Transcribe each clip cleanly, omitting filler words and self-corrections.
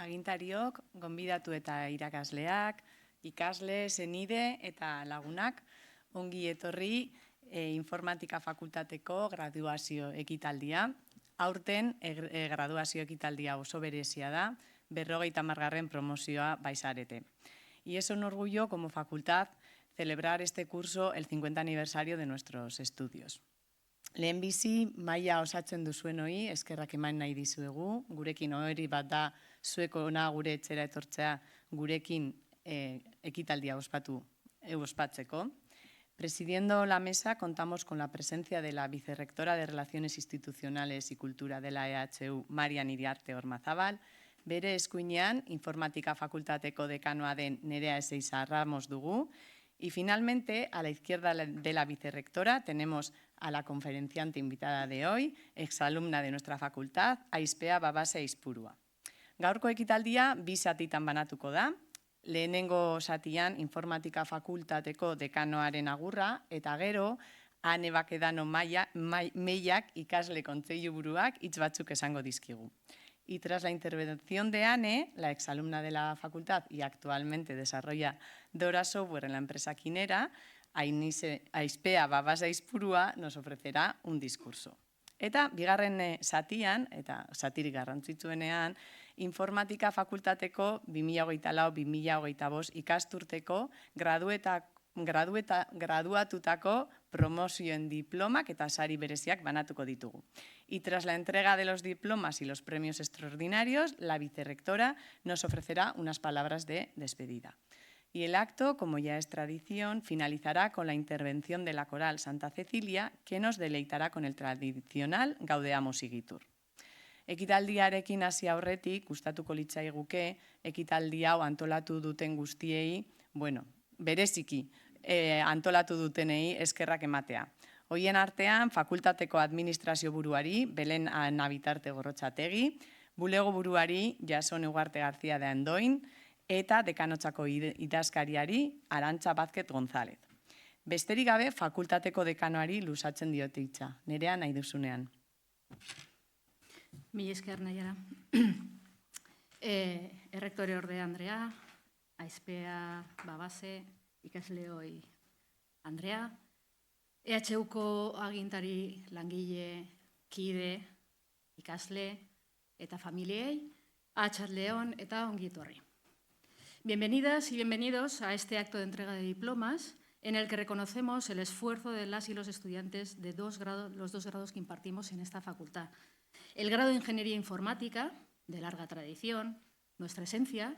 agintariok, gonbidatu eta irakasleak, ikasle, senide eta lagunak, ongi etorri informatika fakultateko graduazio ekitaldia. Aurten graduazio ekitaldia oso berezia da, 50. promozioa baizarete. Y es un orgullo como facultad celebrar este curso el 50 aniversario de nuestros estudios. Lehenbizi, maila osatzen duzuenoi, eskerrak eman nahi dizuegu, gurekin oheri bat da zueko ona gure etxera etortzea gurekin ekitaldia ospatzeko. Presidiendo la mesa, contamos con la presencia de la vicerrectora de Relaciones Institucionales y Cultura de la EHU, Marian Iriarte Ormazabal, bere eskuinean informatika fakultateko dekanoa den Nerea Ezeiza Ramos dugu, y finalmente, a la izquierda de la vicerrectora, tenemos a la conferenciante invitada de hoy, exalumna de nuestra facultad, Aizpea Babase Aizpurua. Gaurko ekitaldia bi zatitan banatuko da. Lehenengo zatian informatika fakultateko dekanoaren agurra, eta gero, Ane Bakedano Meiak ikasle kontseilu buruak hitz batzuk esango dizkigu. Y tras la intervención de Ane, la exalumna de la facultad y actualmente desarrolla Dora Software en la empresa Quinera, Aizpea Babase Aizpurua nos ofrecerá un discurso. Eta bigarren zatian, eta zatirik garrantzitsuenean, informatika fakultateko 2024-2025 ikasturteko graduatutako promozioen diplomak eta sari bereziak banatuko ditugu. Y tras la entrega de los diplomas y los premios extraordinarios, la vicerrectora nos ofrecerá unas palabras de despedida. Y el acto, como ya es tradición, finalizará con la intervención de la coral Santa Cecilia, que nos deleitará con el tradicional Gaudeamos Igitur. Ekitaldiarekin hasi aurretik, gustatuko litzaiguke, ekitaldi hau antolatu duten guztiei, bereziki antolatu dutenei eskerrak ematea. Hoien artean, fakultateko administrazio buruari, Belen Nabitarte Gorrotxategi, bulego buruari, Jason Ugarte García de Andoin, eta dekanotzako idazkariari, Arantxa Vázquez González. Besterik gabe, fakultateko dekanoari luzatzen diote hitza. Nerea nahi duzunean. Mila esker nahiara. Errektore orde Andrea, Aizpea Babase, ikasleoi Andrea, EHUko agintari langile, kide, ikasle eta familiei, atxaldeon eta ongi etorri. Bienvenidas y bienvenidos a este acto de entrega de diplomas en el que reconocemos el esfuerzo de las y los estudiantes de los dos grados que impartimos en esta facultad. El grado de Ingeniería Informática, de larga tradición, nuestra esencia,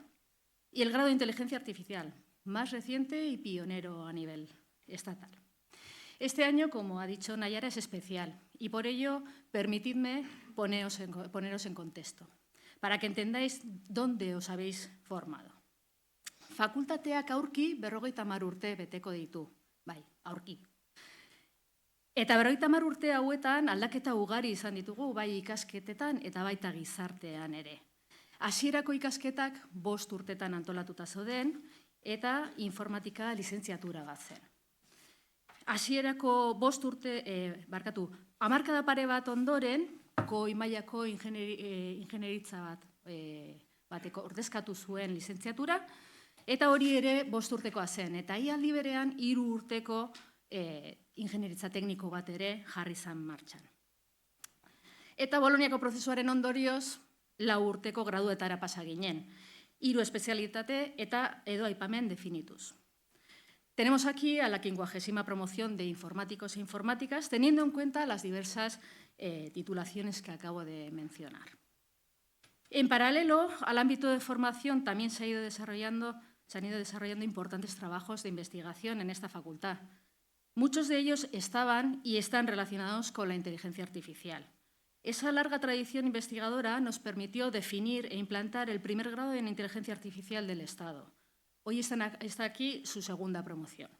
y el grado de Inteligencia Artificial, más reciente y pionero a nivel estatal. Este año, como ha dicho Nayara, es especial y por ello permitidme poneros en contexto, para que entendáis dónde os habéis formado. Fakultateak aurki 50 urte beteko ditu, bai, aurki. Eta 50 urte hauetan aldaketa ugari izan ditugu, bai ikasketetan eta baita gizartean ere. Hasierako ikasketak 5 urtetan antolatuta zeuden eta informatika lizentziatura bat zen. Hasierako 5 urte, hamarkada pare bat ondoren, goi mailako ingenieritza bateko ordezkatu zuen lizentziatura, eta hori ere 5 urtekoa zen, eta aldi berean 3 urteko ingenieritza tekniko bat ere jarri zen martxan. Eta Boloniako prozesuaren ondorioz, 4 urteko graduetara pasa ginen, 3 espezialitate eta edo aipamen definituz. Tenemos aquí a la 50ª promoción de informáticos e informáticas, teniendo en cuenta las diversas titulaciones que acabo de mencionar. En paralelo al ámbito de formación también se han ido desarrollando importantes trabajos de investigación en esta facultad. Muchos de ellos estaban y están relacionados con la inteligencia artificial. Esa larga tradición investigadora nos permitió definir e implantar el primer grado en inteligencia artificial del Estado. Hoy está aquí su segunda promoción.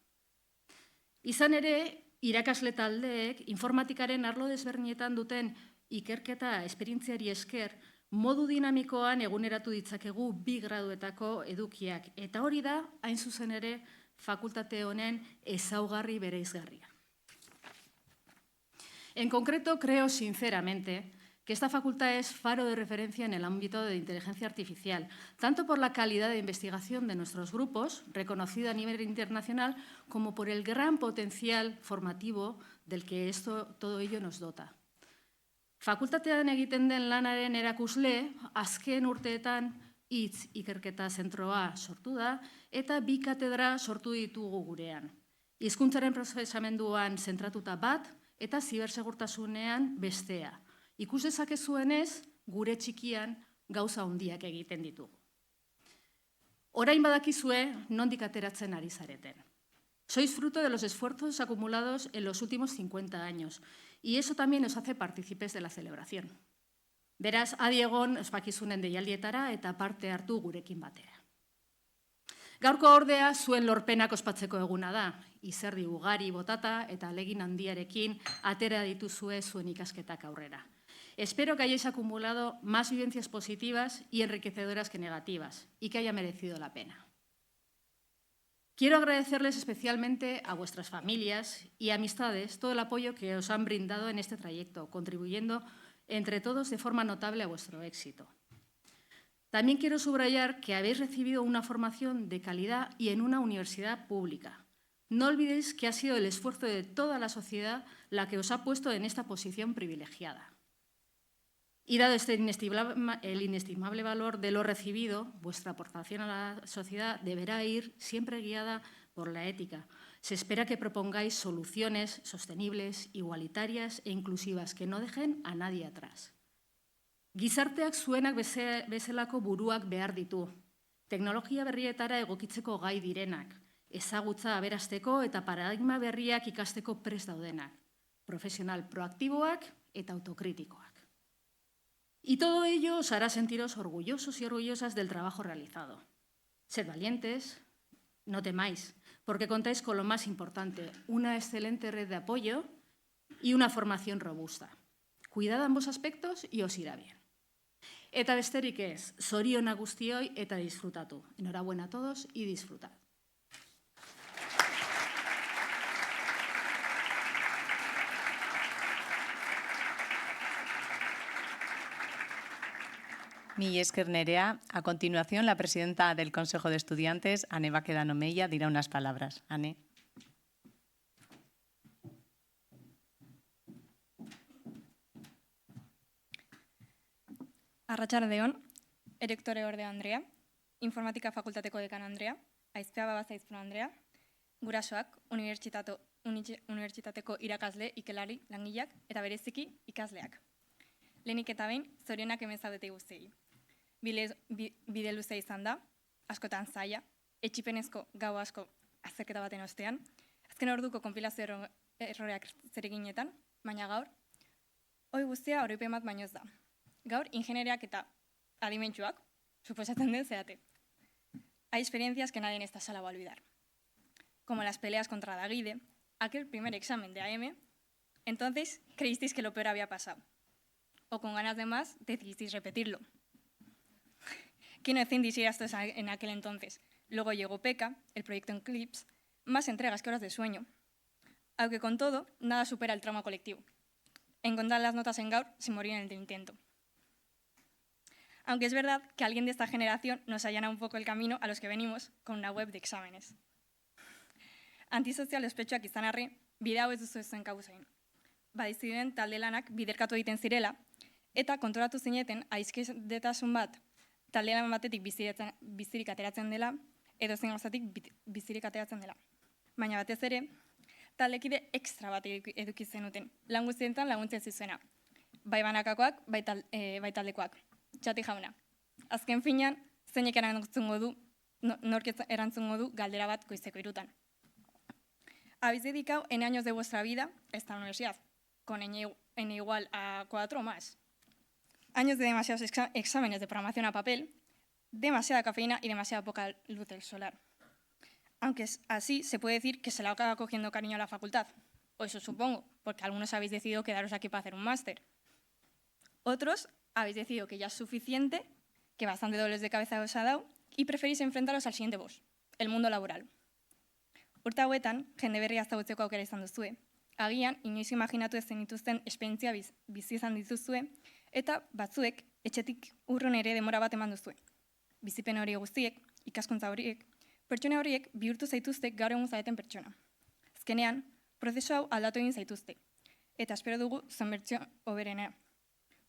Izan ere, irakasle taldeek informatikaren arlo desberdinetan duten ikerketa esperientziari esker modu dinamikoan eguneratu ditzakegu 2 graduetako edukiak. Eta hori da, hain zuzen ere, fakultate honen ezaugarri bereizgarria. En concreto, creo sinceramente que esta facultad es faro de referencia en el ámbito de inteligencia artificial, tanto por la calidad de investigación de nuestros grupos, reconocida a nivel internacional, como por el gran potencial formativo del que todo ello nos dota. Fakultatean egiten den lanaren erakusle, azken urteetan hitz ikerketa zentroa sortu da eta 2 katedra sortu ditugu gurean. Hizkuntzaren prozesamenduan zentratuta bat eta zibersegurtasunean bestea. Ikus dezakezuenez, gure txikian gauza handiak egiten ditugu. Orain badakizue nondik ateratzen ari zareten. Sois fruto de los esfuerzos acumulados en los últimos 50 años y eso también os hace partícipes de la celebración. Beraz, adi egon ospakizunen deialdietara eta parte hartu gurekin batera. Gaurko ordea zuen lorpenak ospatzeko eguna da, izerdi ugari botata eta alegin handiarekin atera dituzue zuen ikasketak aurrera. Espero que hayáis acumulado más vivencias positivas y enriquecedoras que negativas y que haya merecido la pena. Quiero agradecerles especialmente a vuestras familias y amistades todo el apoyo que os han brindado en este trayecto, contribuyendo entre todos de forma notable a vuestro éxito. También quiero subrayar que habéis recibido una formación de calidad y en una universidad pública. No olvidéis que ha sido el esfuerzo de toda la sociedad la que os ha puesto en esta posición privilegiada. Y dado el inestimable valor de lo recibido, vuestra aportación a la sociedad deberá ir siempre guiada por la ética. Se espera que propongáis soluciones sostenibles, igualitarias e inclusivas que no dejen a nadie atrás. Gizarteak zuenak bezalako buruak behar ditu. Teknologia berrietara egokitzeko gai direnak, ezagutza aberasteko eta paradigma berriak ikasteko prest daudenak, profesional proaktiboak eta autokritikoak. Y todo ello os hará sentiros orgullosos y orgullosas del trabajo realizado. Sed valientes, no temáis, porque contáis con lo más importante, una excelente red de apoyo y una formación robusta. Cuidad ambos aspectos y os irá bien. Eta besterik ez, zorionak guztioi eta disfrutatu. Enhorabuena a todos y disfrutad. Mila esker Nerea. A continuación, la presidenta del Consejo de Estudiantes, Ane Baquedano Meilla, dirá unas palabras. Ane. Arratsaldeon, erektore orde Andrea, informatika fakultateko dekan Andrea, Aizpea Babazaizpun Andrea, gurasoak, unibertsitateko irakasle, ikelari, langileak eta bereziki ikasleak. Lehenik eta behin, zorionak hemen zaudete guztiei. Bide luze izan da, askotan zaila, etxipenezko gau asko azterketa baten ostean, azken orduko konpilazio erroreak zereginetan, baina gaur, hoi guztia oroipen bat baino ez da. Gaur, ingenieriak eta adimentsuak, suposatzen den zehate. Hay experiencias que nadie en esta sala va a olvidar. Como las peleas contra Daguide, aquel primer examen de AM, entonces creísteis que lo peor había pasado. O con ganas de más, decidisteis repetirlo. ¿Quién no decía esto en aquel entonces? Luego llegó PECA, el proyecto Eclipse, más entregas que horas de sueño. Aunque con todo, nada supera el trauma colectivo. Encontrar las notas en Gaur sin morir en el intento. Aunque es verdad que alguien de esta generación nos allana un poco el camino a los que venimos con una web de exámenes. Antisozial ospetsuak izan arri, bide hau ez duzu zuen kauzain. Badiziden talde lanak biderkatu egiten zirela, eta kontrolatu zineten aizkidetasun bat talde lan batetik bizirik ateratzen dela, edo zein gauzatik bizirik ateratzen dela. Baina batez ere, taldekide ekstra bat eduki zenuten, lan guztietan laguntzen zizuena. Bai banakakoak, bai taldekoak. Txati jauna, azken finean, zeinek nork erantzungo du galdera bat goizeko 3:00. Habéis dedicado N años de vuestra vida a esta universidad, con N igual a 4 o más. Años de demasiados exámenes de programación a papel, demasiada cafeína y demasiada poca luz del solar. Aunque así se puede decir que se le acaba cogiendo cariño a la facultad, o eso supongo, porque algunos habéis decidido quedaros aquí para hacer un máster. Otros habéis decidido que ya es suficiente, que bastante dolores de cabeza os ha dado, y preferís enfrentaros al siguiente boss, el mundo laboral. Urte hauetan, jende berria ezagutzeko aukera izan duzue. Agian, inoiz imaginatu ez zenituzten esperientzia bizi izan dituzue, Eta batzuek etxetik urrun ere denbora bat eman duzue. Bizipen hori guztiek, ikaskuntza horiek, pertsona horiek bihurtu zaituzte gaur egun zareten pertsona. Azkenean, prozesu hau aldatu egin zaituzte, eta espero dugu zuen bertsio hoberena.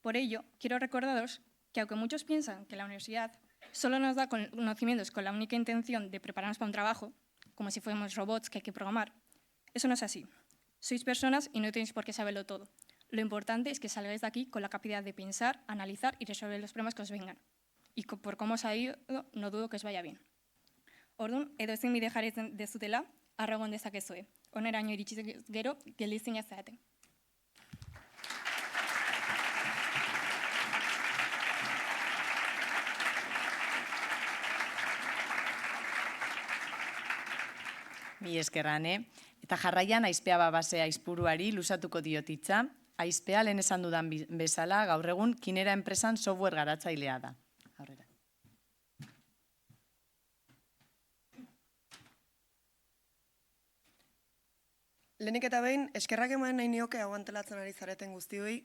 Por ello, quiero recordaros que aunque muchos piensan que la universidad solo nos da conocimientos con la única intención de prepararnos para un trabajo, como si fuéramos robots que hay que programar, eso no es así. Sois personas y no tenéis por qué saberlo todo. Lo importante es que salgáis de aquí con la capacidad de pensar, analizar y resolver los problemas que os vengan. Y por cómo os ha ido, no dudo que os vaya bien. Orduan, edo ezin bide jarri dezutela, arragon dezakezue. Oneraino iritsi gero, geldizinak zarete. Mi eskerrane. Eta jarraian Aizpea Babase aizpuruari luzatuko diotitza. Aizpea lehen esan dudan bezala, gaur egun Kinera enpresan software garatzailea da. Aurrera. Lehenik eta behin, eskerrak eman nahi nioke hau antelatzen ari zareten guztioi,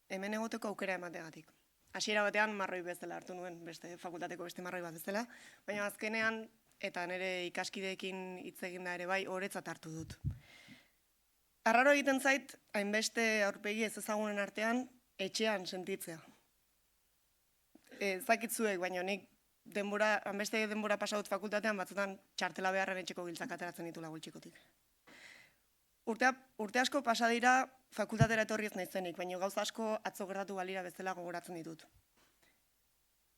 hemen egoteko aukera emategatik. Hasiera batean marroi bezala hartu nuen, beste fakultateko beste marroi bat bezala, baina azkenean, eta nire ikaskideekin hitz eginda ere bai, horetzat hartu dut. Arraro egiten zait, hainbeste aurpegi ez ezagunen artean, etxean sentitzea. Zakitzuek, baina nik hainbeste denbora pasaut fakultatean, batzutan txartela beharren etxeko giltzak ateratzen ditula gultxikotik. Urte asko pasa dira fakultatera etorri ez naizenik, baina gauza asko atzo gertatu balira bezala gogoratzen ditut.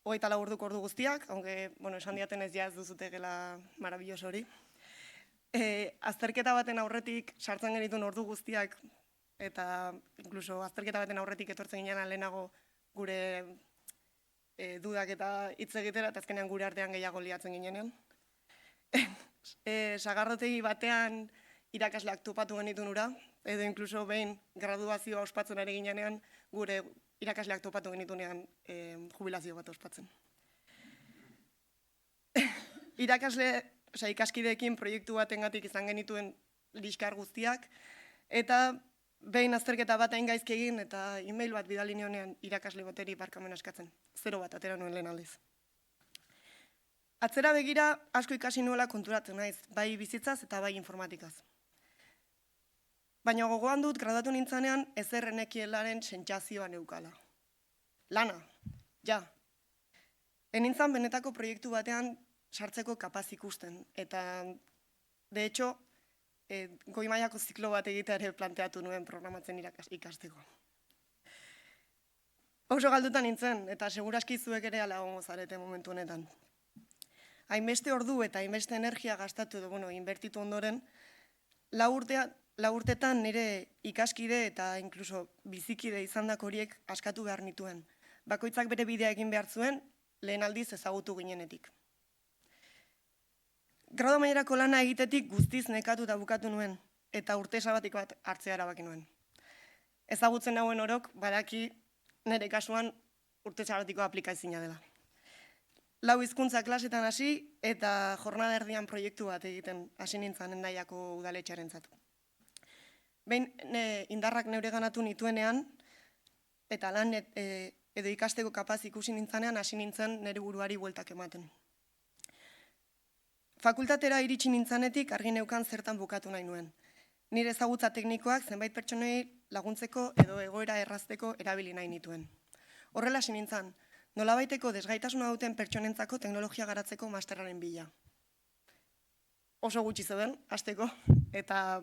24 orduko ordu guztiak, aunque, esan diaten ez ez duzutegela marabilloso hori. Azterketa baten aurretik sartzen genituen ordu guztiak, eta inkluso azterketa baten aurretik etortzen ginen lehenago gure dudak eta hitz egitera, eta azkenean gure artean gehiago liatzen ginenean. Sagarrotegi batean irakasleak topatu genituen ura, edo inkluso behin graduazioa ospatzen ari ginenean, gure irakasleak topatu genituenean jubilazio bat ospatzen. Ikaskideekin proiektu batengatik izan genituen liskar guztiak, eta behin azterketa bat hain gaizki egin eta e-mail bat bidali nionean irakasle bateri barkamena eskatzen. 0 bat atera nuen lehen aldiz. Atzera begira asko ikasi nuela konturatzen naiz, bai bizitzaz eta bai informatikaz. Baina gogoan dut, graduatu nintzanean, ezer enekielaren sentsazioa neukala. Lana, ja. Enintzan benetako proiektu batean sartzeko kapaz ikusten, eta, de hecho, goi mailako ziklo bat egitea ere planteatu nuen programatzen ikasteko. Oso galduta nintzen, eta seguraski zuek ere ala egongo zarete momentu honetan. Hainbeste ordu eta hainbeste energia gastatu edo, inbertitu ondoren, 4 urtetan nire ikaskide eta inkluso bizikide izandako horiek askatu behar nituen. Bakoitzak bere bidea egin behar zuen, lehen aldiz ezagutu ginenetik. Gradu mailerako lana egitetik guztiz nekatu eta bukatu nuen, eta urte sabatiko bat hartzea erabaki nuen. Ezagutzen nauen orok, badaki nire kasuan urte sabatikoa aplikaezina dela. 4 hizkuntza klasetan hasi eta jornada erdian proiektu bat egiten hasi nintzen Hendaiako udaletxearentzat. Behin indarrak neure ganatu nituenean, eta lan edo ikasteko kapaz ikusi nintzanean hasi nintzen nire buruari bueltak ematen. Fakultatera iritsi nintzanetik argi neukan zertan bukatu nahi nuen. Nire ezagutza teknikoak zenbait pertsonei laguntzeko edo egoera errazteko erabili nahi nituen. Horrela hasi nintzen, nolabaiteko desgaitasuna duten pertsonentzako teknologia garatzeko masterraren bila. Oso gutxi zeuden, hasteko, eta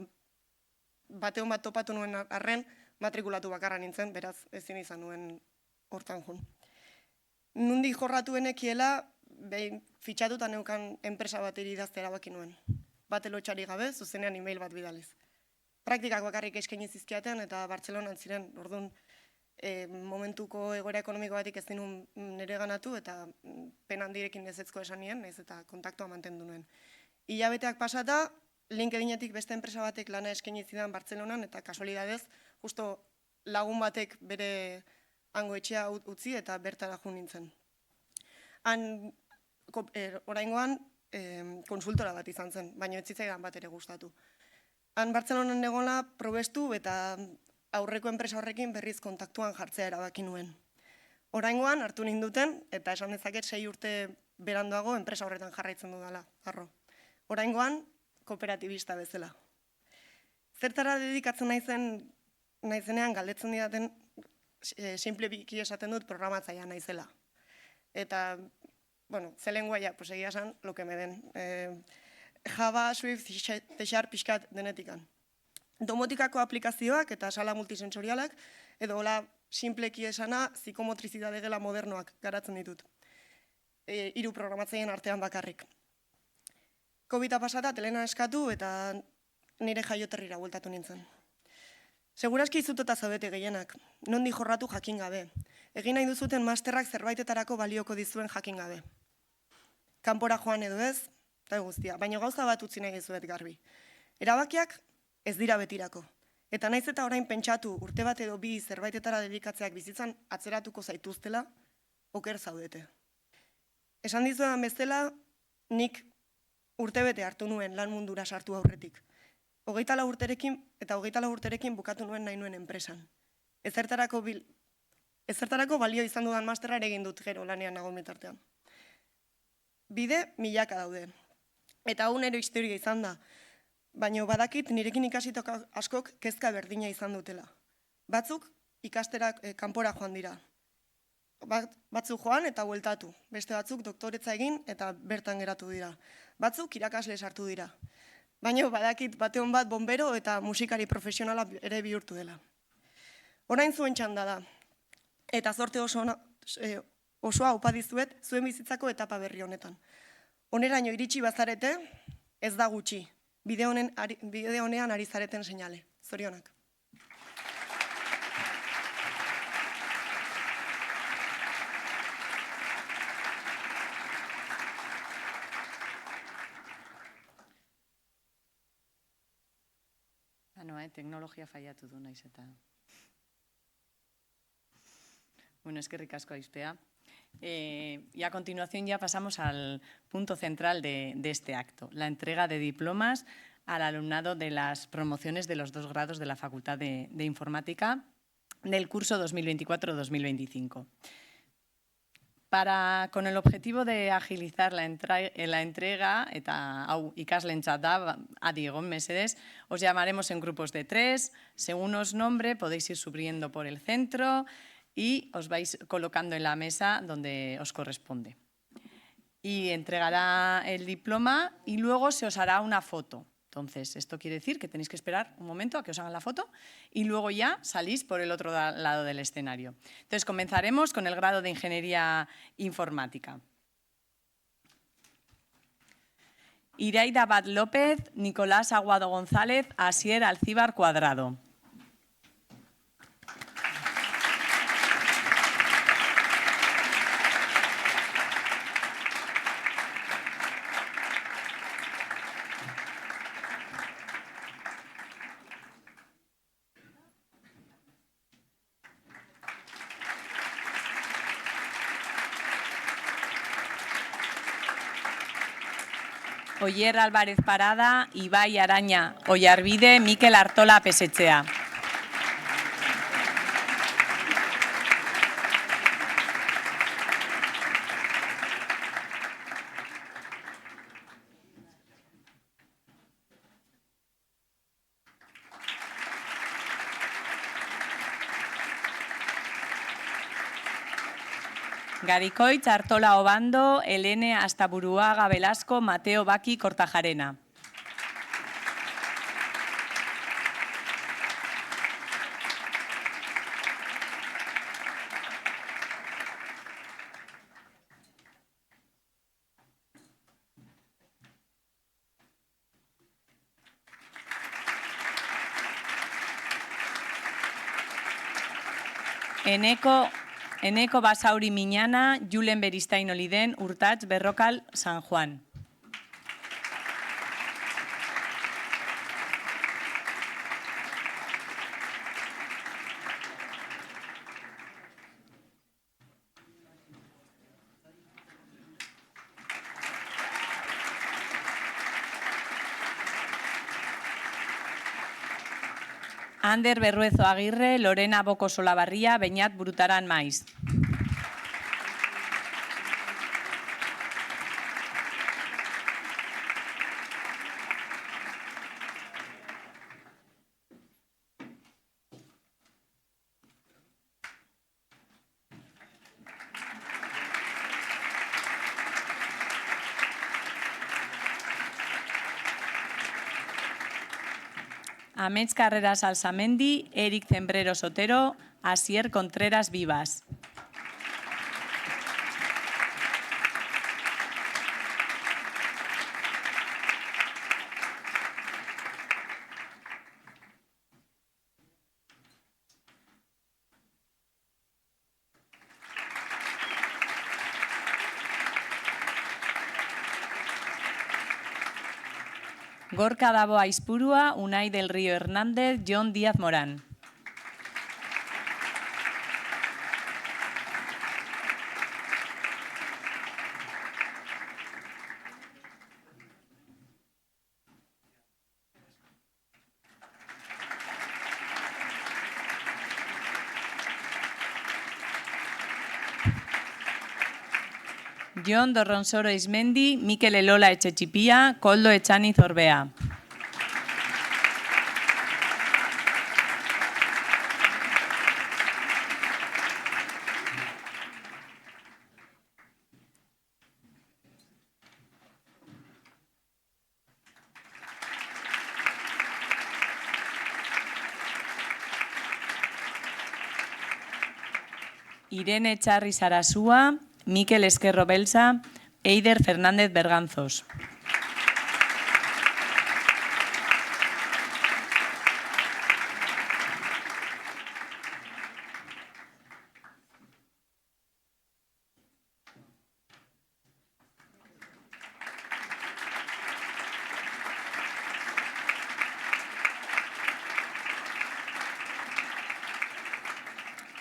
bateon bat topatu nuen arren, matrikulatu bakarra nintzen, beraz ezin izan nuen hortan jun. Nundi jorratu enekiela, behin fitxatuta neukan enpresa bateri idazte erabaki nuen. Bate lotxari gabe, zuzenean e-mail bat bidaliz. Praktikak bakarrik eskaini zizkiatean eta Bartzelonan ziren, orduan momentuko egoera ekonomiko batik ez dinun nire ganatu eta pen handirekin ezetzko esan nien, ez eta kontaktua mantendu nuen. Hilabeteak pasata, LinkedInetik beste enpresa batek lana eskaini zidan Bartzelonan eta kasualidadez, justo lagun batek bere hango etxea utzi eta bertara jun nintzen. Oraingoan konsultora bat izan zen, baina ez zitzaidan bat ere gustatu. Han Bartzelonan egola probestu eta aurreko enpresa horrekin berriz kontaktuan jartzea erabaki nuen. Oraingoan hartu ninduten, eta esan dezaket 6 urte beranduago enpresa horretan jarraitzen dudala, harro. Oraingoan, kooperatibista bezala. Zertara dedikatzen naizenean galdetzen didaten, simple biki esaten dut programatzailea naizela. Eta, bueno, ze lenguaia, pues egia esan, lo que me den. Java, Swift, C# pixkat denetikan. Domotikako aplikazioak eta sala multisensorialak, edo hola simpleki esana, psikomotrizidade gela modernoak garatzen ditut. 3 programatzaileen artean bakarrik. COVID-a pasata telena eskatu eta nire jaioterrira bueltatu nintzen. Segurazki izutota zaudete gehienak, nondi jorratu jakin gabe. Egin nahi duzuten masterrak zerbaitetarako balioko dizuen jakin gabe. Kanpora joan edo ez, eta guztia, baina gauza bat utzi nahi dizuet garbi. Erabakiak ez dira betirako. Eta naiz eta orain pentsatu urte bat edo 2 zerbaitetara dedikatzeak bizitzan atzeratuko zaituztela, oker zaudete. Esan dizuedan bezala, nik urtebete hartu nuen lan mundura sartu aurretik. 24 urterekin bukatu nuen nahi nuen enpresan. Ezertarako balio izan dudan masterra egin dut gero lanean nago mitartean. Bide milaka daude. Eta hau nero historia izan da. Baina badakit nirekin ikasitok askok kezka berdina izan dutela. Batzuk ikasterak kanpora joan dira. Batzuk joan eta bueltatu. Beste batzuk doktoretza egin eta bertan geratu dira. Batzuk irakasle sartu dira. Baina badakit bateon bat bombero eta musikari profesionala ere bihurtu dela. Orain zuen txanda da. Eta zorte osoa opa dizuet zuen bizitzako etapa berri honetan. Honeraino iritsi bazarete, ez da gutxi. Bide honean ari zareten seinale. Zorionak. Teknologia fallatu du naiz eta. Bueno, eskerrik asko Aizpea. Y a continuación ya pasamos al punto central de este acto, la entrega de diplomas al alumnado de las promociones de los 2 grados de la Facultad de Informática del curso 2024-2025. Con el objetivo de agilizar la entrega, eta hau ikaslentzat da, adi egon mesedez, os llamaremos en grupos de 3, según os nombre podéis ir subiendo por el centro y os vais colocando en la mesa donde os corresponde. Y entregará el diploma y luego se os hará una foto. Entonces, esto quiere decir que tenéis que esperar un momento a que os hagan la foto y luego ya salís por el otro lado del escenario. Entonces, comenzaremos con el grado de Ingeniería Informática. Iraida Bad López, Nicolás Aguado González, Asier Alcíbar Cuadrado. Oyer Álvarez Parada, Ibai Araña Oyarbide, Mikel Artola Pesetxea. Garikoitz, Artola Obando, Elene Astaburuaga Velasco, Mateo Baki Kortajarena. Eneko Basauri Miñana, Julen Beristain Oliden, Urtats Berrocal San Juan. Ander Berruezo Aguirre, Lorena Boko Solabarria, Beñat Brutaran Maiz. Amets Carreras Alsamendi, Eric Cembreros Otero, Asier Contreras Vivas. Gorka Dabo Aizpurua, Unai del Río Hernández, Jon Díaz Morán. Jon Dorronsoro Ismendi, Mikel Elola Etxetxipia, Koldo Etxaniz Orbea. Irene Txarri Sarasua, Mikel Esquerro Belsa, Eider Fernández Berganzos.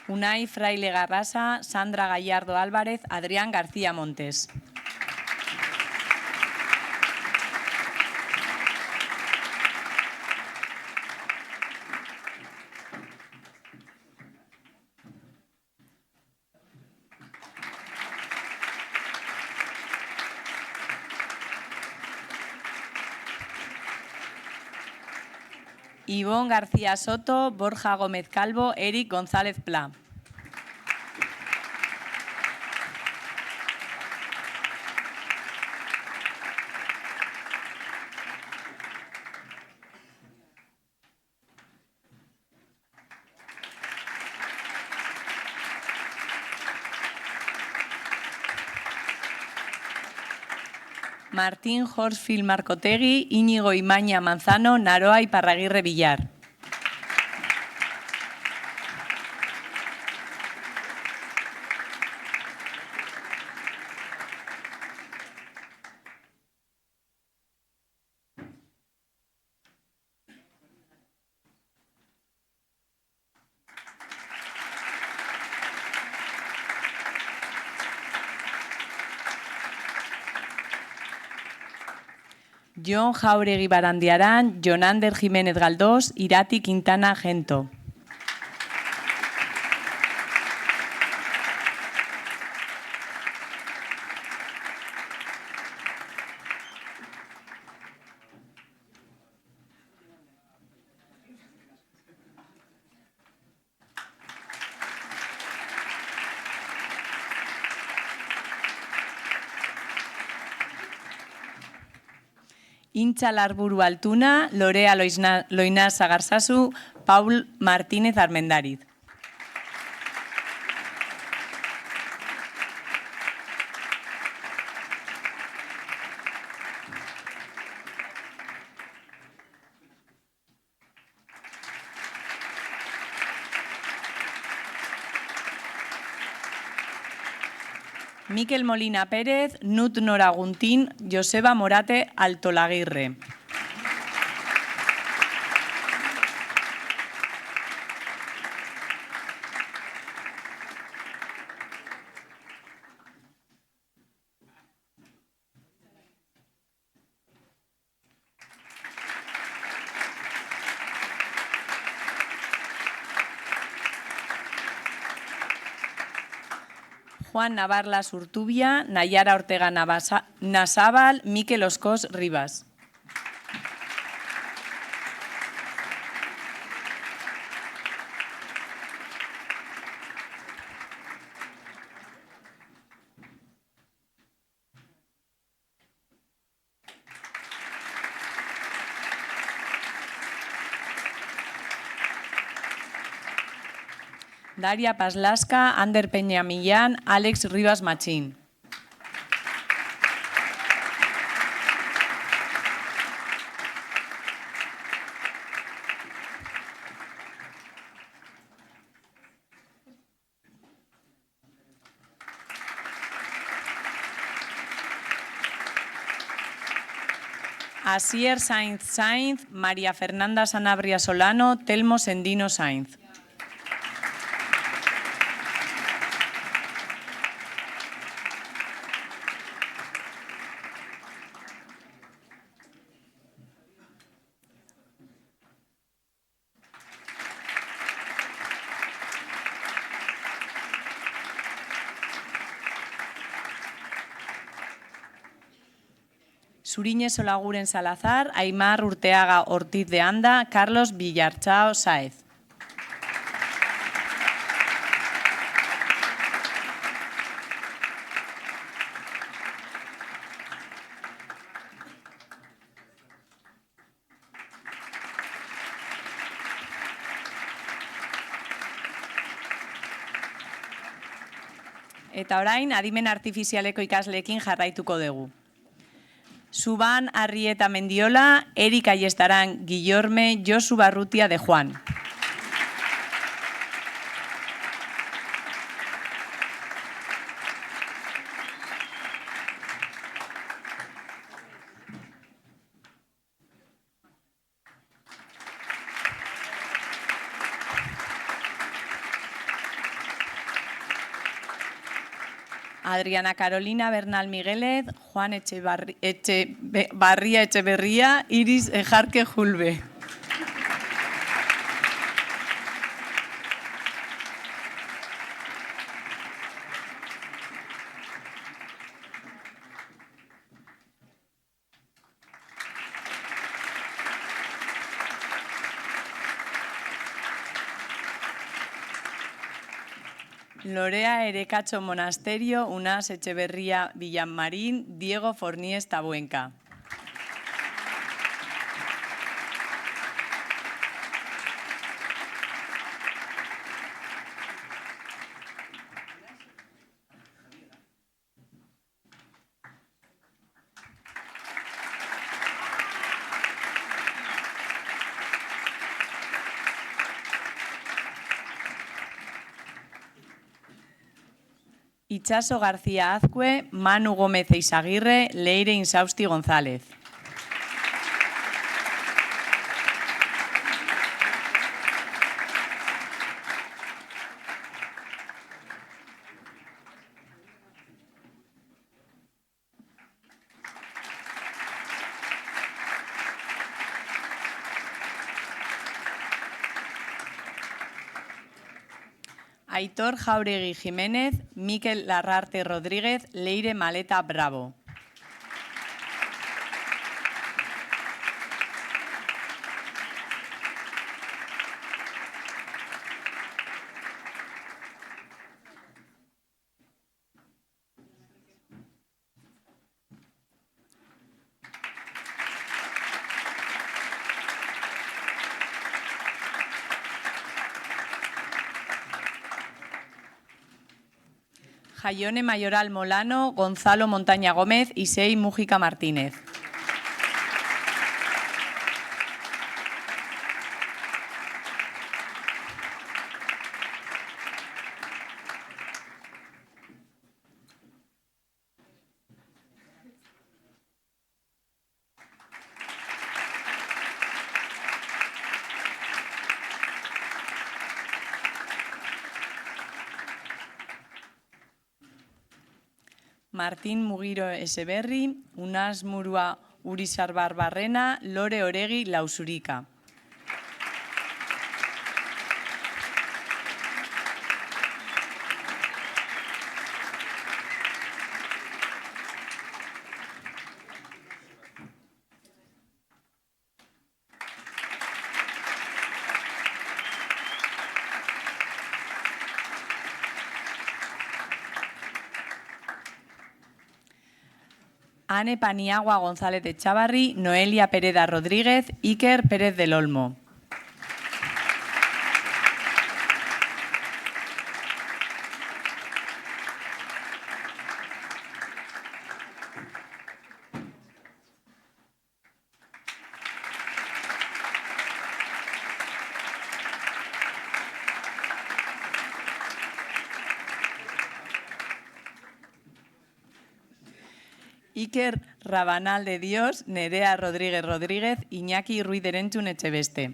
Unai Fraile Garrasa, Sandra Gallardo Álvarez, Adrián García Montes. Ivonne García Soto, Borja Gómez Calvo, Eric González Pla. Martín Horsfield Marcotegui, Íñigo Imaña Manzano, Naroa Iparraguirre Villar. Jon Jauregui Barandiaran, Jonander Jiménez Galdós, Irati Quintana Gento. Intxa Larburu Altuna, Lorea Loina Sagarzazu, Paul Martínez Armendariz. Mikel Molina Pérez, Nut Nora Guntín, Joseba Morate Altolaguirre. Juan Navarla Urtubia, Nayara Ortega Nazábal, Mikel Oscos Rivas. Daria Paslaska, Ander Peña Millán, Alex Rivas Machín. Asier Sainz, María Fernanda Sanabria Solano, Telmo Sendino Sainz. Zuriñe Solaguren Salazar, Aimar Urteaga Ortiz de Anda, Carlos Villarchao Sáez. Eta orain, adimen artifizialeko ikasleekin jarraituko dugu. Suban Arrieta Mendiola, Erika Ayestarán Guillorme, Josu Barrutia de Juan. Adriana Carolina Bernal Miguelet, Juan Barría Echeverría, Iris Ejarque Julbe. Lorea Erecacho Monasterio, Unas Echeverría Villamarín, Diego Forníes Tabuenca. Itxaso García Azcue, Manu Gómez Eizaguirre, Leire Insausti González. Aitor Jauregui Jiménez, Mikel Larrarte Rodríguez, Leire Maleta Bravo. Jaione Mayoral Molano, Gonzalo Montaña Gómez y Sei Mújica Martínez. Martín Mugiro Eseberri, Unas Murua Urizar Barbarrena, Lore Oregi Lausurica. Ane Paniagua González de Chavarri, Noelia Pereda Rodríguez, Iker Pérez del Olmo. Iker Rabanal de Dios, Nerea Rodríguez Rodríguez, Iñaki Ruiz Erentzun Etxebeste.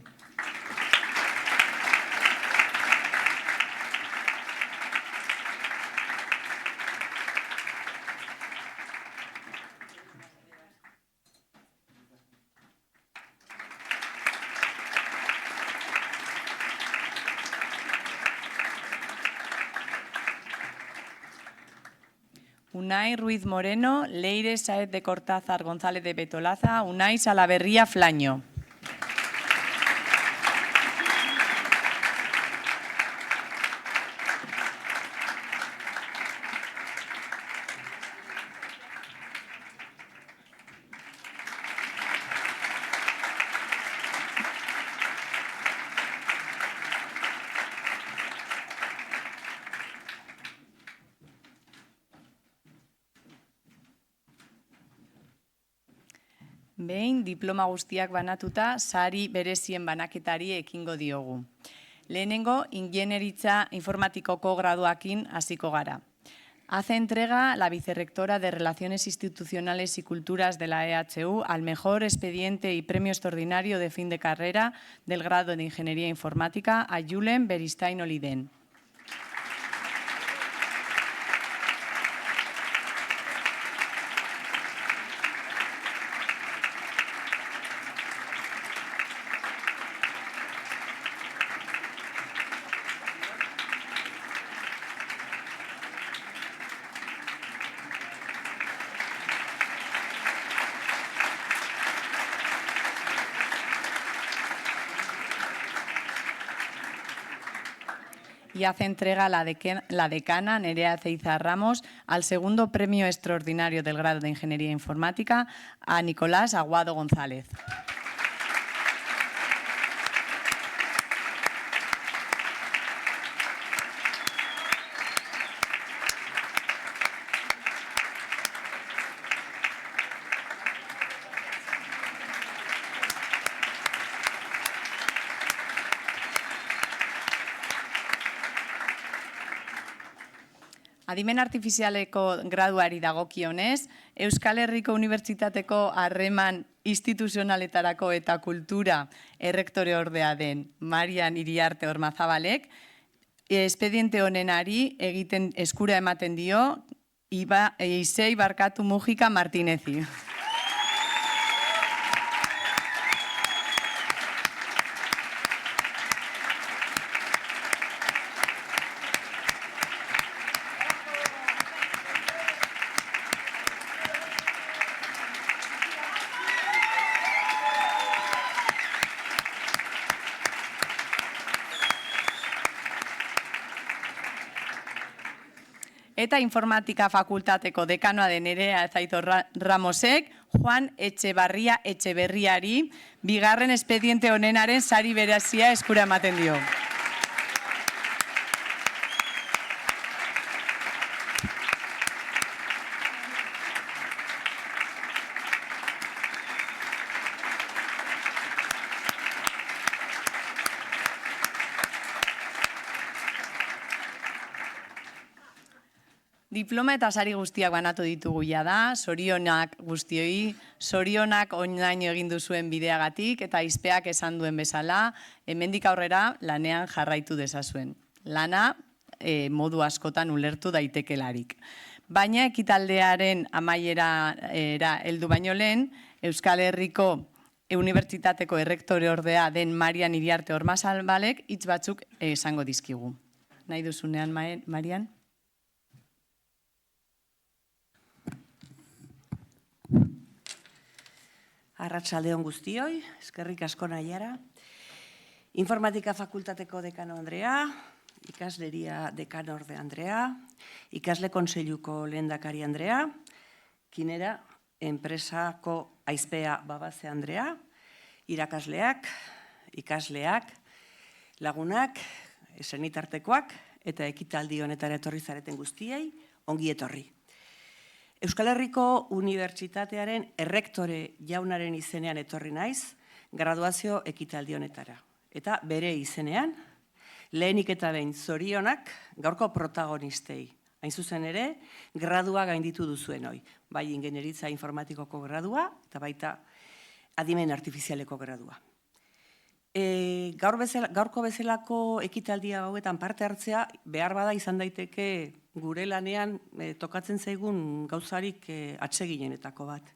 Unai Ruiz Moreno, Leire Saez de Cortázar González de Betolaza, Unai Salaverría Flaño. Behin, diploma guztiak banatuta, sari berezien banaketari ekingo diogu. Lehenengo, ingenieritza informatikoko graduakin hasiko gara. Hace entrega la vicerrectora de Relaciones Institucionales y Culturas de la EHU al mejor expediente y premio extraordinario de fin de carrera del grado de Ingeniería Informática a Julen Beristain Oliden. Y hace entrega la decana Nerea Ceiza Ramos al segundo premio extraordinario del grado de Ingeniería Informática a Nicolás Aguado González. Adimen artifizialeko graduari dagokionez, Euskal Herriko Unibertsitateko harreman instituzionaletarako eta kultura errektore ordea den Marian Iriarte Ormazabalek, espediente honenari egiten eskura ematen dio Isei Barkatu Mujika Martinezi. Eta informatika fakultateko dekanoa den Nerea Ceiza Ramosek, Juan Etxebarria Etxeberriari, bigarren espediente honenaren sari berezia eskura ematen dio. Diploma eta sari guztiak banatu ditugu da, zorionak guztioi, zorionak oinaino egin duzuen bideagatik eta izpeak esan duen bezala, hemendik aurrera lanean jarraitu dezazuen. Lana modu askotan ulertu daitekelarik. Baina ekitaldearen amaiera heldu baino lehen, Euskal Herriko Unibertsitateko errektore ordea den Marian Iriarte Ormazabalek hitz batzuk esango dizkigu. Nahi duzunean, Marian? Arratsaldeon guztioi, eskerrik asko Naiara. Informatika fakultateko dekano Andrea, ikasleria dekano orde Andrea, ikasle kontseiluko lehendakari Andrea, kinera enpresako aizpea Babaze Andrea, irakasleak, ikasleak, lagunak, senitartekoak eta ekitaldi honetara etorri zareten guztiei, ongi etorri. Euskal Herriko Unibertsitatearen errektore jaunaren izenean etorri naiz, graduazio ekitaldi honetara. Eta bere izenean, lehenik eta behin zorionak gaurko protagonistei, Hain zuzen ere, gradua gainditu duzuen hoi. Bai ingenieritza informatikoko gradua eta baita adimen artifizialeko gradua. Gaurko bezalako ekitaldia hauetan parte hartzea behar bada izan daiteke gure lanean tokatzen zaigun gauzarik atseginenetako bat.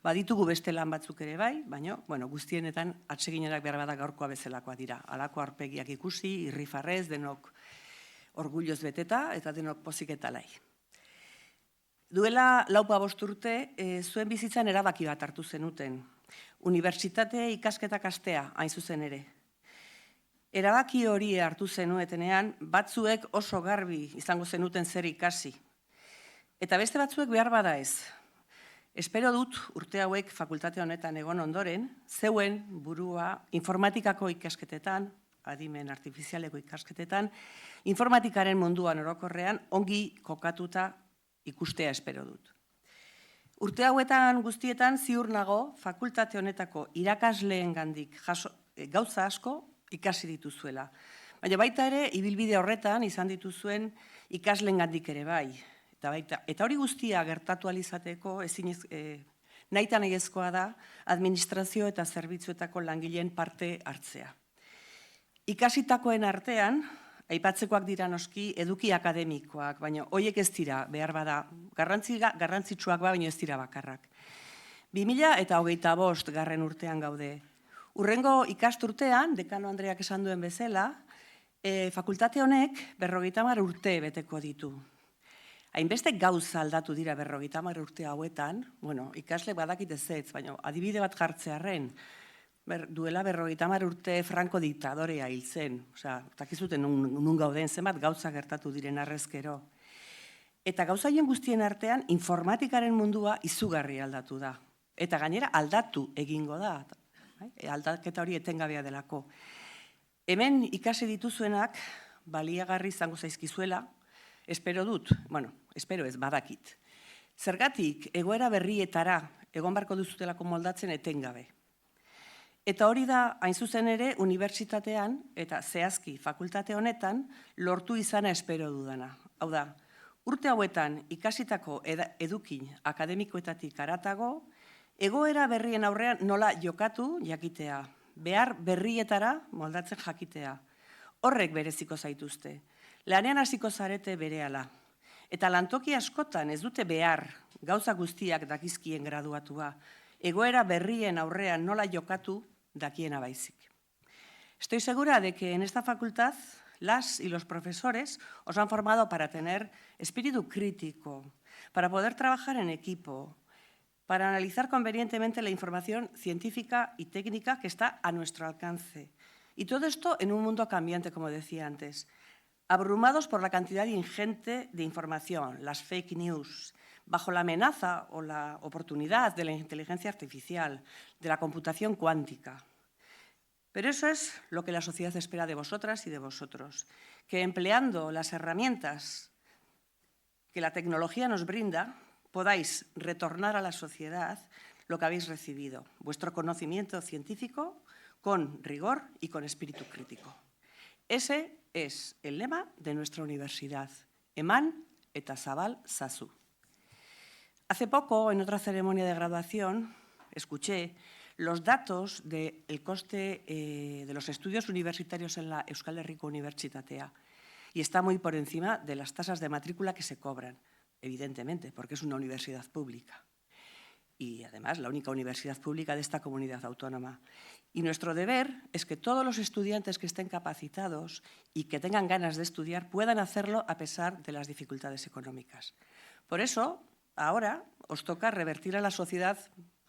Baditugu beste lan batzuk ere bai, baina guztienetan atseginenak behar bada gaurkoa bezalakoa dira. Halako aurpegiak ikusi, irrifarrez, denok orgulloz beteta eta denok pozik eta lai. Duela 4-5 urte, zuen bizitzan erabaki bat hartu zenuten. Unibertsitate ikasketak hastea, hain zuzen ere. Erabaki hori hartu zenuetenean, batzuek oso garbi izango zenuten zer ikasi. Eta beste batzuek behar bada ez. Espero dut urte hauek fakultate honetan egon ondoren, zeuen burua informatikako ikasketetan, adimen artifizialeko ikasketetan, informatikaren munduan orokorrean ongi kokatuta ikustea espero dut. Urte hauetan guztietan ziur nago fakultate honetako irakasleengandik gauza asko ikasi dituzuela. Baina baita ere, ibilbide horretan izan dituzuen ikasleengandik ere bai. Eta hori guztia gertatu alizateko nahita nahiezkoa da administrazio eta zerbitzuetako langileen parte hartzea. Ikasitakoen artean, aipatzekoak dira noski eduki akademikoak, baina horiek ez dira, behar bada, garrantzitsuak baina ez dira bakarrak. 2025 garren urtean gaude. Urrengo ikasturtean, dekano Andreak esan duen bezala, fakultate honek 50 urte beteko ditu. Hainbeste gauza aldatu dira 50 urte hauetan, ikasle badakit ezetz, baina adibide bat jartzearren, duela 50 urte Franco diktadorea hil zen, takizuten nun gauden zenbat gauza gertatu diren arrezkero. Eta gauza hien guztien artean informatikaren mundua izugarri aldatu da. Eta gainera aldatu egingo da, aldaketa hori etengabea delako. Hemen ikasi dituzuenak baliagarri izango zaizkizuela, espero dut, espero ez badakit. Zergatik egoera berrietara egon barko duzutelako moldatzen etengabe. Eta hori da, hain zuzen ere, unibertsitatean eta zehazki fakultate honetan lortu izana espero dudana. Hau da, urte hauetan ikasitako edukin akademikoetatik haratago, egoera berrien aurrean nola jokatu jakitea, behar berrietara moldatzen jakitea. Horrek bereziko zaituzte, lanean hasiko zarete berehala. Eta lantoki askotan ez dute behar gauza guztiak dakizkien graduatua, egoera berrien aurrean nola jokatu dakiena baizik. Estoy segura de que en esta facultad las y los profesores os han formado para tener espíritu crítico, para poder trabajar en equipo, para analizar convenientemente la información científica y técnica que está a nuestro alcance. Y todo esto en un mundo cambiante, como decía antes, abrumados por la cantidad ingente de información, las fake news, bajo la amenaza o la oportunidad de la inteligencia artificial, de la computación cuántica. Pero eso es lo que la sociedad espera de vosotras y de vosotros, que empleando las herramientas que la tecnología nos brinda, podáis retornar a la sociedad lo que habéis recibido, vuestro conocimiento científico con rigor y con espíritu crítico. Ese es el lema de nuestra universidad, eman eta zabal zazu. Hace poco, en otra ceremonia de graduación, escuché los datos del coste de los estudios universitarios en la Euskal Herriko Unibertsitatea y está muy por encima de las tasas de matrícula que se cobran, evidentemente, porque es una universidad pública. Y además la única universidad pública de esta comunidad autónoma. Y nuestro deber es que todos los estudiantes que estén capacitados y que tengan ganas de estudiar puedan hacerlo a pesar de las dificultades económicas. Por eso, ahora os toca revertir a la sociedad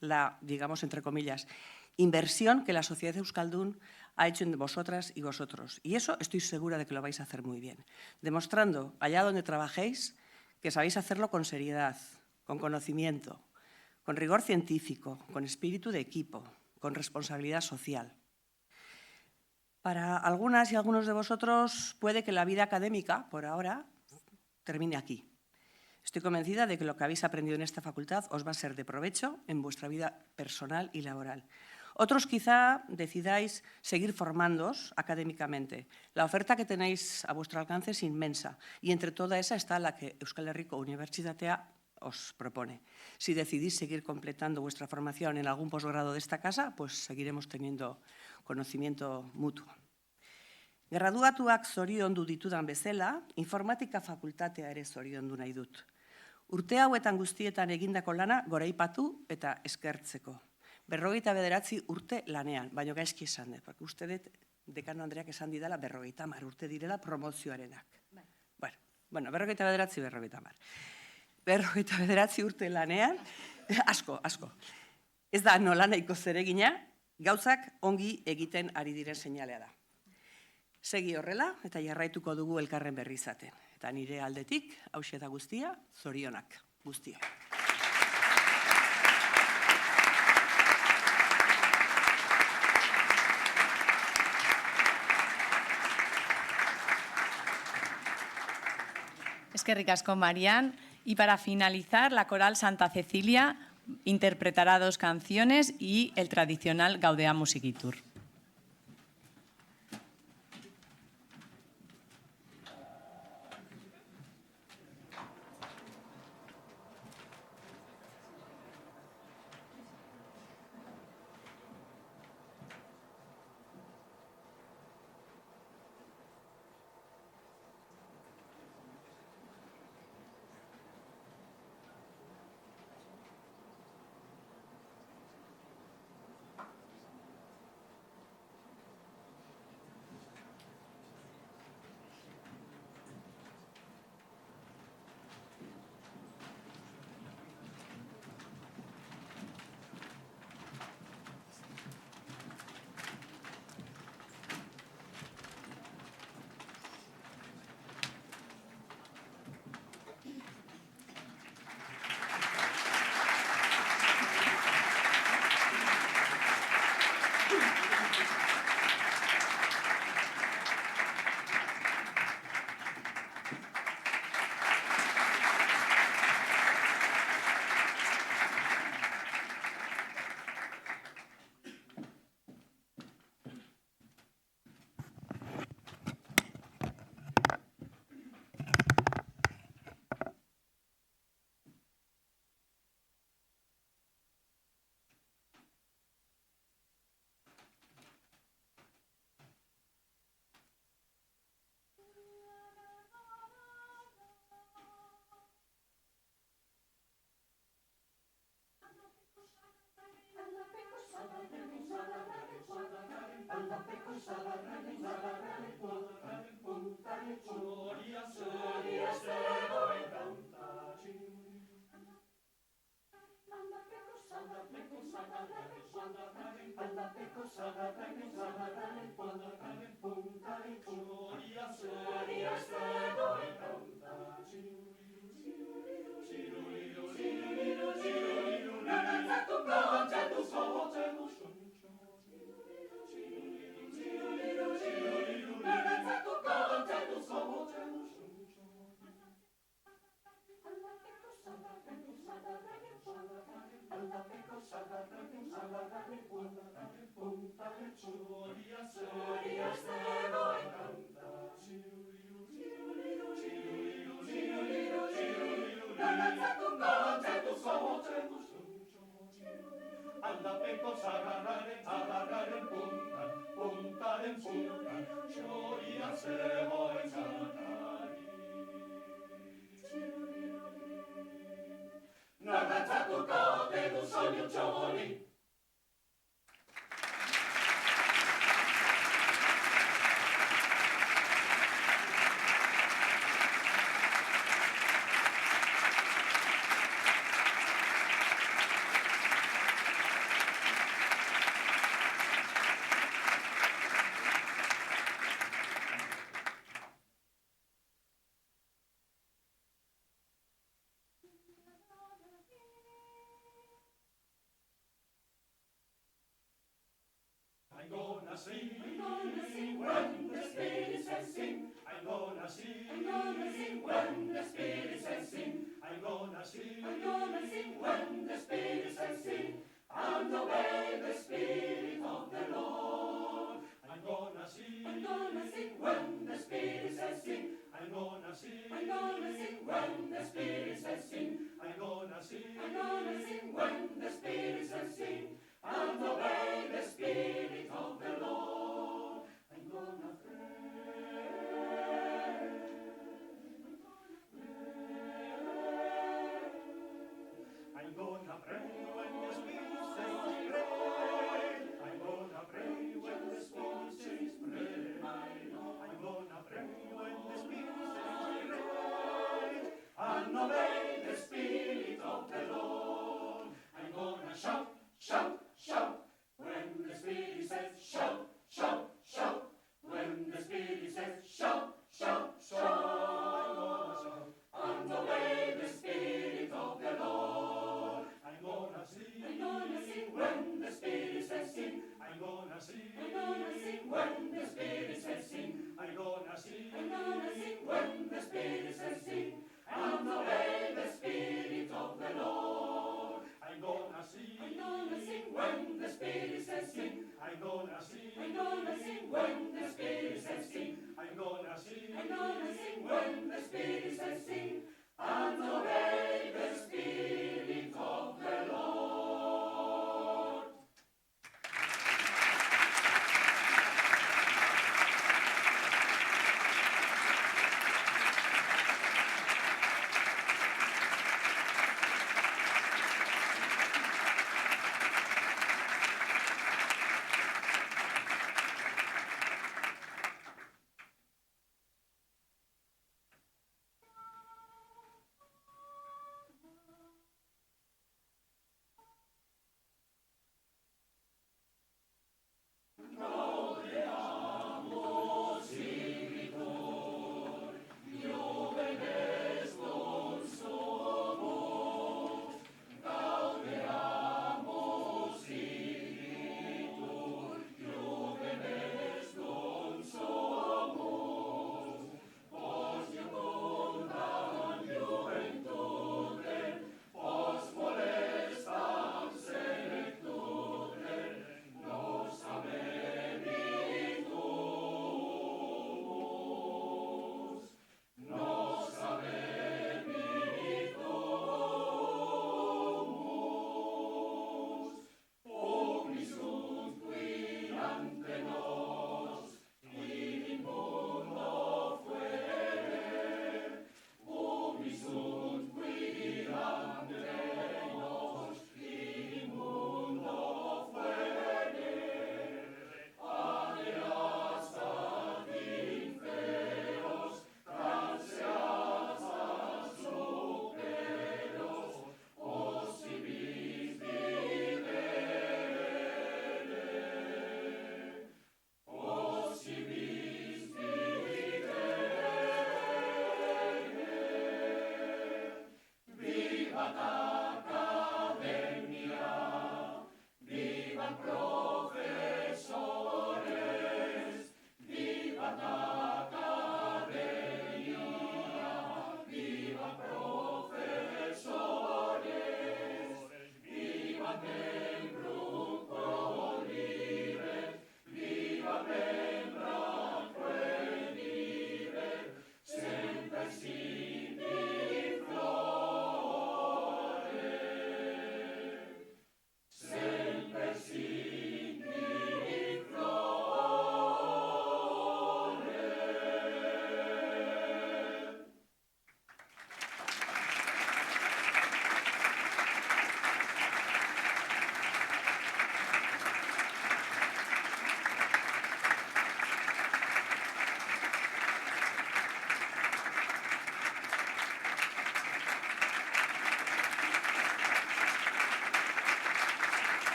la, digamos, entre comillas, inversión que la sociedad euskaldun ha hecho en vosotras y vosotros. Y eso estoy segura de que lo vais a hacer muy bien, demostrando allá donde trabajéis que sabéis hacerlo con seriedad, con conocimiento, con rigor científico, con espíritu de equipo, con responsabilidad social. Para algunas y algunos de vosotros puede que la vida académica, por ahora, termine aquí. Estoy convencida de que lo que habéis aprendido en esta facultad os va a ser de provecho en vuestra vida personal y laboral. Otros quizá decidáis seguir formándoos académicamente. La oferta que tenéis a vuestro alcance es inmensa y entre toda esa está la que Euskal Herriko Unibertsitatea os propone. Si decidís seguir completando vuestra formación en algún posgrado de esta casa, pues seguiremos teniendo conocimiento mutuo. Graduatuak zoriondu ditudan bezala, informatika fakultatea ere zoriondu nahi dut. Urte hauetan guztietan egindako lana goraipatu eta eskertzeko. 59 urte lanean, baina gaizki esan dut, porque uste dut dekano Andreak esan didala 50 urte direla promozioarenak. Bueno, 59 urte lanean, asko. Ez da nolanaiko zeregina, gauzak ongi egiten ari diren seinalea da. Segi horrela eta jarraituko dugu elkarren berri izaten. Eta nire aldetik, hauxe da guztia, zorionak guztia. Eskerrik asko, Marian. Y para finalizar, la coral Santa Cecilia interpretará 2 canciones y el tradicional Gaudea Musikitur.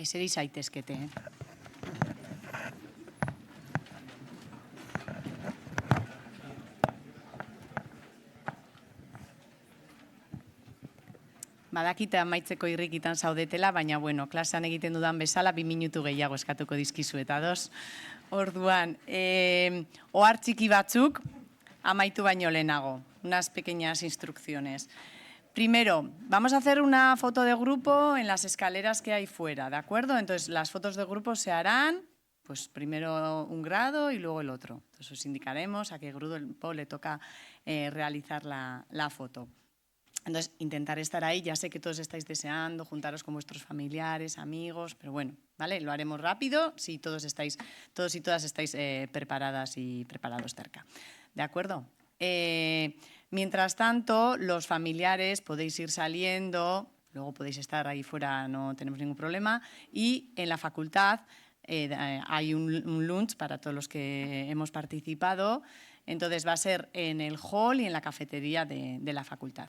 eseri zaitezkete. Badakita amaitzeko irrikitan zaudetela, baina, bueno, klasean egiten dudan bezala, 2 minutu gehiago eskatuko dizkizu eta dos. Orduan, ohar txiki batzuk amaitu baino lehenago, unas pequeñas instrucciones. Primero, vamos a hacer una foto de grupo en las escaleras que hay fuera, ¿de acuerdo? Entonces, las fotos de grupo se harán, pues primero un grado y luego el otro. Entonces, os indicaremos a qué grupo le toca realizar la foto. Entonces, intentar estar ahí. Ya sé que todos estáis deseando juntaros con vuestros familiares, amigos, pero bueno, ¿vale? Lo haremos rápido si todos y todas estáis preparadas y preparados cerca. ¿De acuerdo? Mientras tanto, los familiares podéis ir saliendo, luego podéis estar ahí fuera, no tenemos ningún problema, y en la facultad hay un lunch para todos los que hemos participado, entonces va a ser en el hall y en la cafetería de la facultad.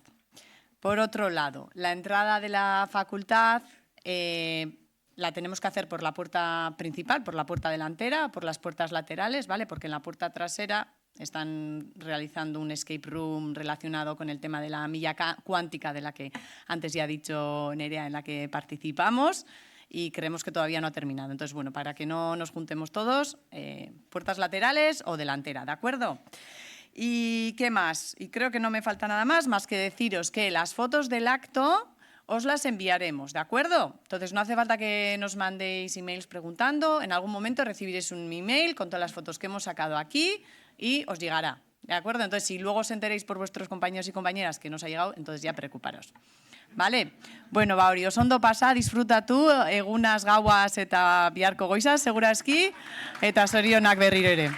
Por otro lado, la entrada de la facultad la tenemos que hacer por la puerta principal, por la puerta delantera, por las puertas laterales, ¿vale? Porque en la puerta trasera están realizando un escape room relacionado con el tema de la milla cuántica, de la que antes ya ha dicho Nerea, en la que participamos, y creemos que todavía no ha terminado. Entonces, bueno, para que no nos juntemos todos, puertas laterales o delantera, ¿de acuerdo? ¿Y qué más? Y creo que no me falta nada más que deciros que las fotos del acto os las enviaremos, ¿de acuerdo? Entonces, no hace falta que nos mandéis emails preguntando. En algún momento recibiréis un email con todas las fotos que hemos sacado aquí y os llegará, ¿de acuerdo? Entonces, si luego os enteréis por vuestros compañeros y compañeras que no os ha llegado, entonces ya preocuparos. Vale? Bueno, ba hori, osondo pasa, disfrutatu, egunaz gauaz eta biharko goizaz, segurazki, eta zorionak berriro ere.